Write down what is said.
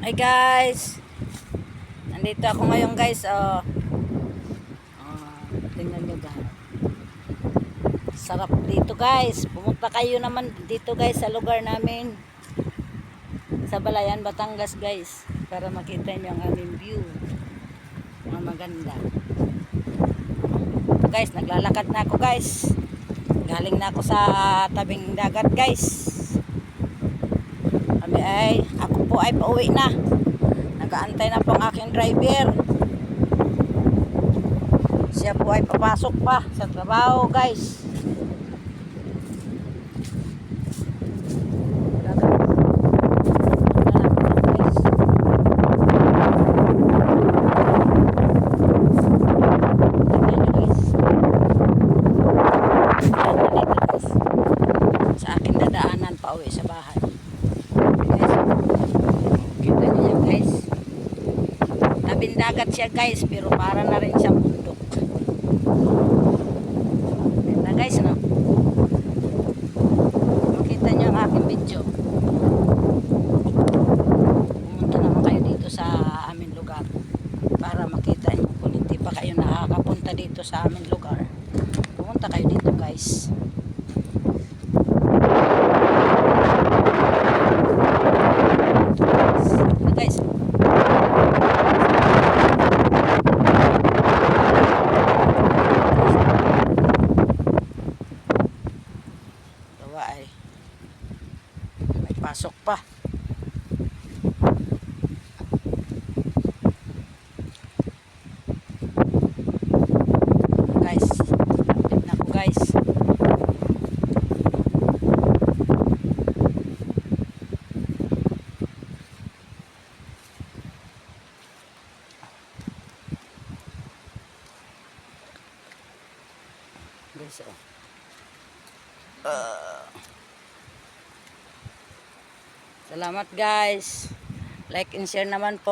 Hi guys, nandito ako ngayon guys. Tingnan nyo ba, sarap dito guys. Pumunta kayo naman dito guys sa lugar namin sa Balayan, Batangas guys, para makita nyo ang aming view, ang maganda. Guys, naglalakad na ako guys, galing na ako sa tabing dagat guys. Ako po ay pauwi na. Nagaantay na po ang aking driver. Siya po ay papasok pa sa trabaho guys. Sa aking dadaanan pauwi sa bahay. Tabing-dagat siya guys, pero para na rin siyang bundok. Ganda guys, no? Makita nyo ang aking video. Pumunta naman kayo dito sa aming lugar para makita nyo. Kung hindi pa kayo nakakapunta dito sa aming lugar, pumunta kayo dito guys. Ay may pasok pa guys. Tignan ko guys. Guys, salamat guys. Like and share naman po.